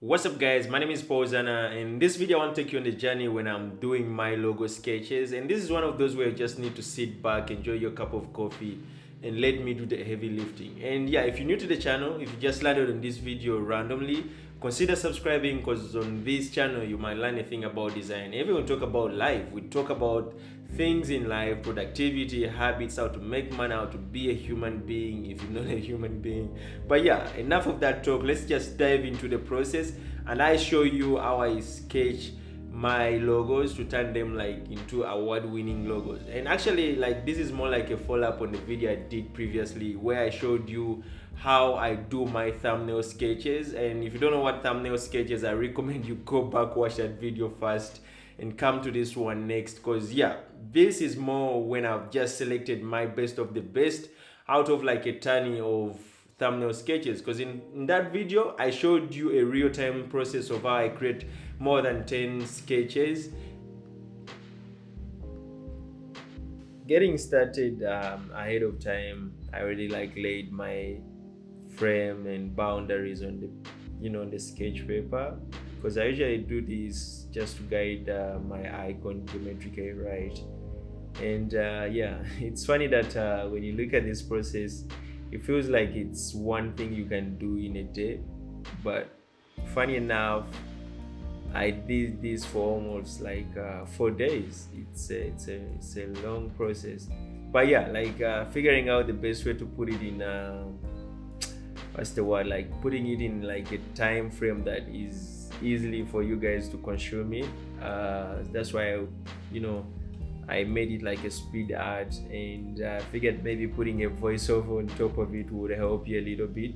What's up guys, my name is Zana, and in this video I want to take you on the journey when I'm doing my logo sketches, and this is one of those where you just need to sit back, enjoy your cup of coffee and let me do the heavy lifting. And yeah, if you're new to the channel, if you just landed on this video randomly, consider subscribing because on this channel you might learn a thing about design. Everyone talk about life, we talk about things in life, productivity, habits, how to make money, how to be a human being if you're not a human being. But yeah, enough of that talk. Let's just dive into the process and I show you how I sketch my logos to turn them like into award-winning logos. And actually, like, this is more like a follow-up on the video I did previously where I showed you how I do my thumbnail sketches. And if you don't know what thumbnail sketches, I recommend you go back, watch that video first and come to this one next, because yeah, this is more when I've just selected my best of the best out of like a ton of thumbnail sketches. Because in that video I showed you a real-time process of how I create more than 10 sketches. Getting started ahead of time, I already like laid my frame and boundaries on the sketch paper, because I usually do this just to guide my icon geometrically right. And yeah, it's funny that when you look at this process, it feels like it's one thing you can do in a day, but funny enough, I did this for almost like 4 days. It's a long process, but yeah, like figuring out the best way to put it in what's the word, like putting it in like a time frame that is easily for you guys to consume it. That's why I made it like a speed art, and figured maybe putting a voiceover on top of it would help you a little bit.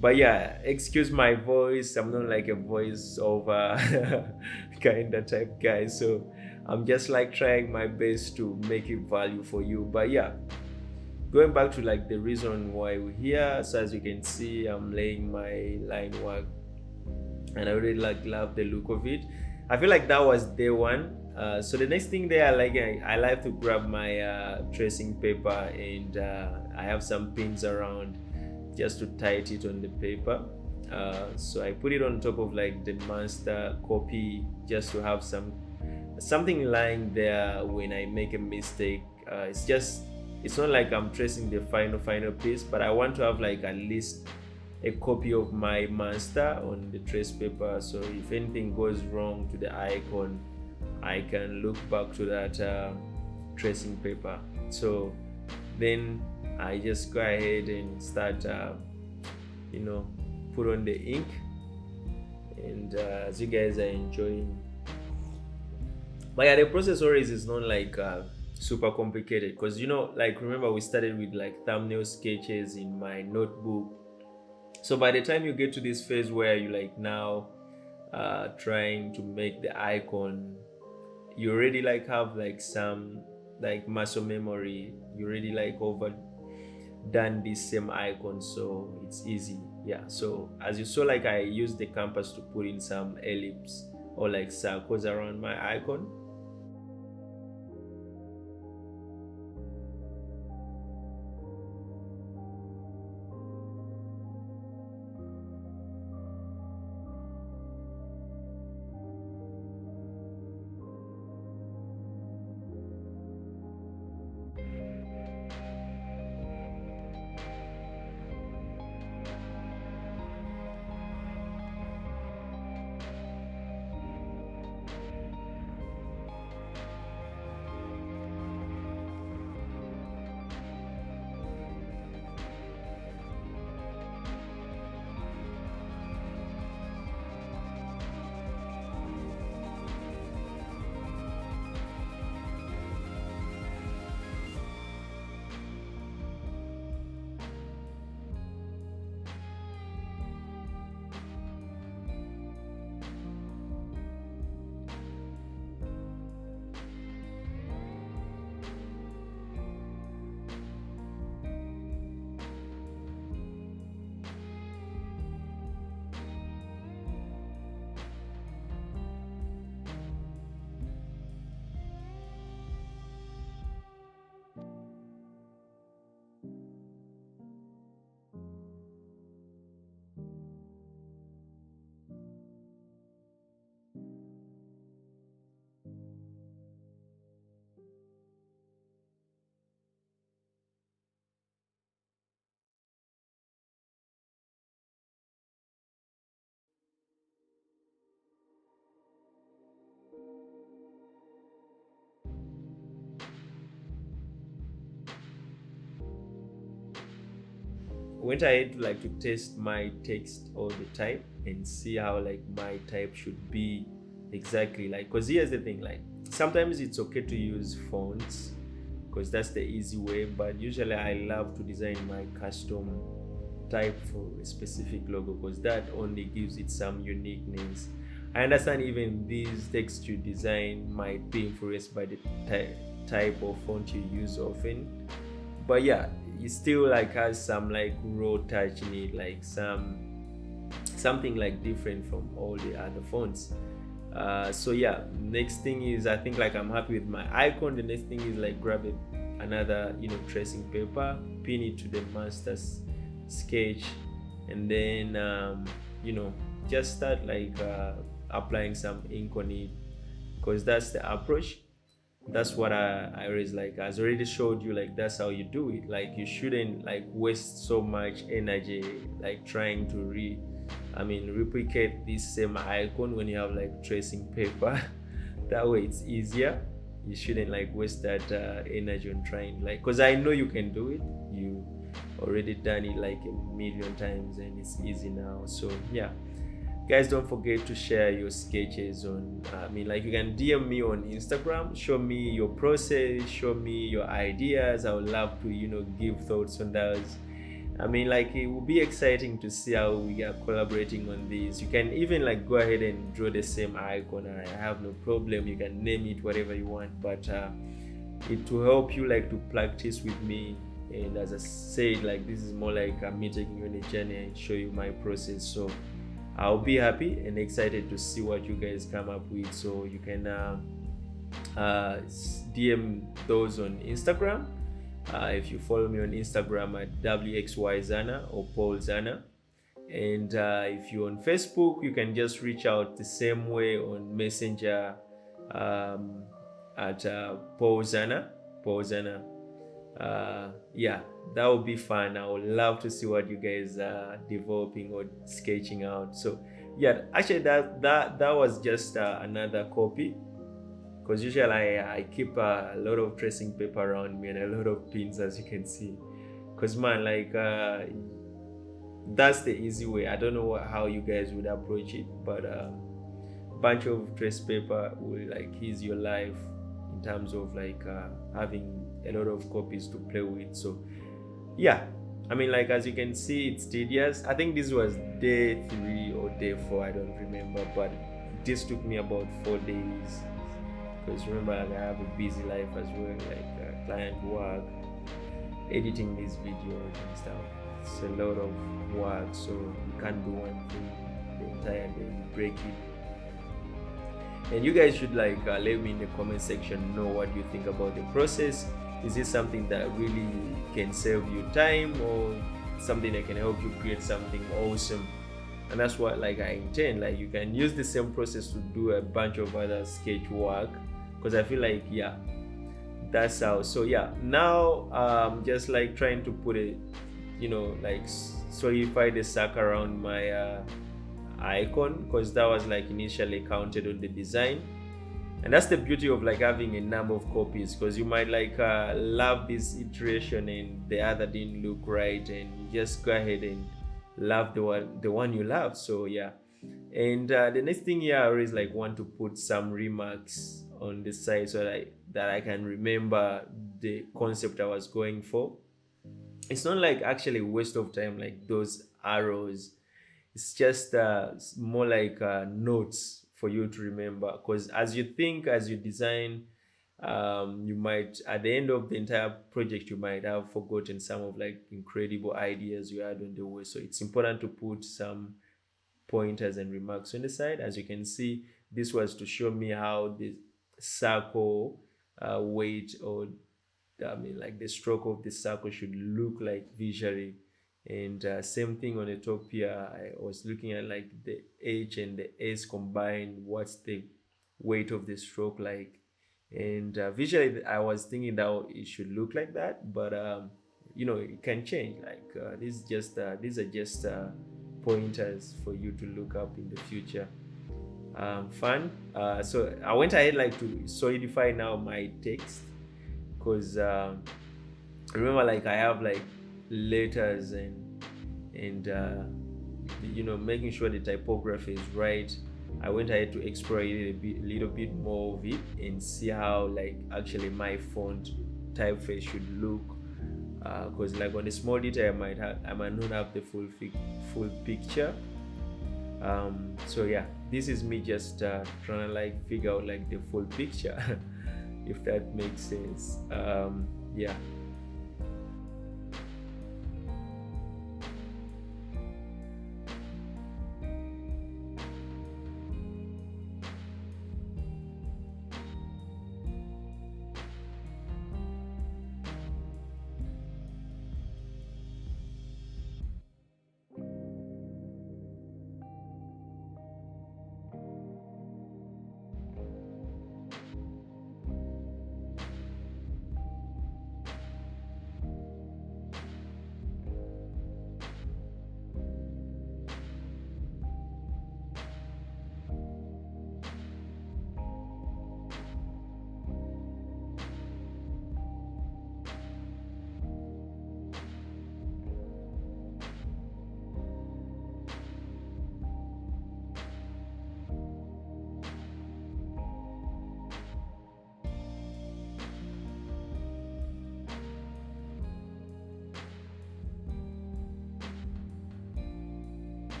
But yeah, excuse my voice, I'm not like a voiceover kind of type guy, so I'm just like trying my best to make it value for you. But yeah, going back to like the reason why we're here, so as you can see, I'm laying my line work and I really like love the look of it. I feel like that was day one. So the next thing there, I like to grab my tracing paper, and I have some pins around just to tight it on the paper. So I put it on top of like the master copy just to have something lying there when I make a mistake. It's not like I'm tracing the final piece, but I want to have like at least a copy of my master on the trace paper, so if anything goes wrong to the icon, I can look back to that tracing paper. So then I just go ahead and start put on the ink, and as you guys are enjoying. But yeah, the process always is not like super complicated, because like, remember we started with like thumbnail sketches in my notebook. So by the time you get to this phase where you like now trying to make the icon, you already like have like some like muscle memory, you already like over done this same icon, so it's easy. Yeah, so as you saw, like I used the compass to put in some ellipse or like circles around my icon. went ahead to like to test my text or the type and see how like my type should be exactly. Like, because here's the thing, like sometimes it's okay to use fonts because that's the easy way, but usually I love to design my custom type for a specific logo because that only gives it some uniqueness. I understand even these text you design might be influenced by the type of font you use often, but yeah, it still like has some like raw touch in it, like something like different from all the other fonts. So yeah, next thing is, I think like I'm happy with my icon. The next thing is like grab another tracing paper, pin it to the master's sketch, and then just start like applying some ink on it, because that's the approach. That's what I always like. As already showed you, like that's how you do it. Like you shouldn't like waste so much energy like trying to replicate this same icon when you have like tracing paper. That way it's easier. You shouldn't like waste that energy on trying, like, because I know you can do it. You already done it like a million times and it's easy now. So yeah, guys, don't forget to share your sketches on like you can DM me on Instagram, show me your process, show me your ideas. I would love to give thoughts on those. Like it will be exciting to see how we are collaborating on this. You can even like go ahead and draw the same icon. I have no problem. You can name it whatever you want, but it will help you like to practice with me. And as I said, like this is more like me taking you on a journey and show you my process. So I'll be happy and excited to see what you guys come up with. So you can DM those on Instagram. If you follow me on Instagram at WXYZana or Paul Zana. And if you're on Facebook, you can just reach out the same way on Messenger at Paul Zana. Yeah, that would be fun. I would love to see what you guys are developing or sketching out. So yeah, actually that was just another copy, because usually I keep a lot of tracing paper around me and a lot of pins, as you can see, because man, like that's the easy way. I don't know how you guys would approach it, but bunch of trace paper will like ease your life in terms of like having a lot of copies to play with. So yeah, like as you can see, it's tedious. I think this was day 3 or day 4, I don't remember, but this took me about 4 days, because remember, like, I have a busy life as well, like client work, editing these videos and stuff. It's a lot of work, so you can't do one thing the entire day. You break it. And you guys should like let me in the comment section know what you think about the process. Is this something that really can save you time, or something that can help you create something awesome? And that's what like I intend. Like you can use the same process to do a bunch of other sketch work, because I feel like, yeah, that's how. So yeah, now just like trying to put it, like solidify the sack around my icon, because that was like initially counted on the design. And that's the beauty of like having a number of copies, because you might like love this iteration and the other didn't look right, and you just go ahead and love the one you love. So yeah. And the next thing here, I always like want to put some remarks on the side so that I can remember the concept I was going for. It's not like actually a waste of time, like those arrows. It's just more like notes for you to remember, because as you design, you might, at the end of the entire project, you might have forgotten some of like incredible ideas you had on the way. So it's important to put some pointers and remarks on the side. As you can see, this was to show me how the circle weight, or like the stroke of the circle should look like visually. And same thing on the top here, I was looking at like the H and the S combined, what's the weight of the stroke like. And visually I was thinking that it should look like that, but it can change. Like these are just pointers for you to look up in the future. Fun. So I went ahead like to solidify now my text, because remember, like I have like letters and and making sure the typography is right. I went ahead to explore a little bit more of it and see how like actually my font typeface should look, because like on a small detail I might not have the full picture. So yeah, this is me just trying to like figure out like the full picture if that makes sense. Yeah.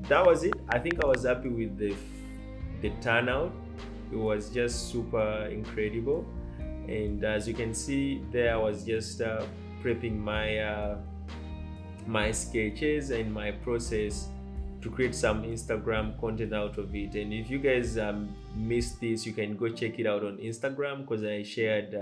That was it. I think I was happy with the turnout. It was just super incredible, and as you can see there, I was just prepping my sketches and my process to create some Instagram content out of it. And if you guys missed this, you can go check it out on Instagram, because I shared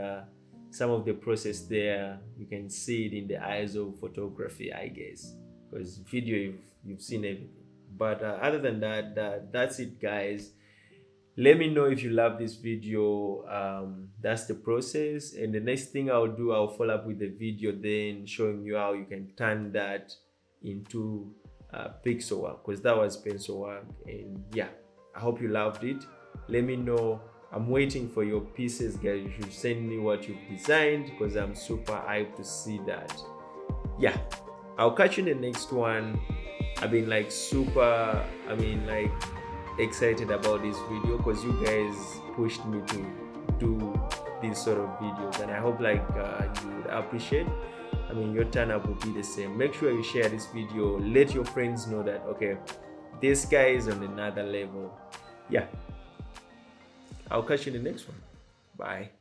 some of the process there. You can see it in the eyes of photography, I guess, because video you've seen everything. But other than that, that's it, guys. Let me know if you love this video. That's the process, and the next thing I'll do, I'll follow up with the video then showing you how you can turn that into pixel work, because that was pencil work. And yeah, I hope you loved it. Let me know. I'm waiting for your pieces, guys. You should send me what you've designed, because I'm super hyped to see that. Yeah, I'll catch you in the next one. I've been like excited about this video, because you guys pushed me to do these sort of videos, and I hope like you would appreciate. Your turn up will be the same. Make sure you share this video. Let your friends know that, okay, this guy is on another level. Yeah, I'll catch you in the next one. Bye.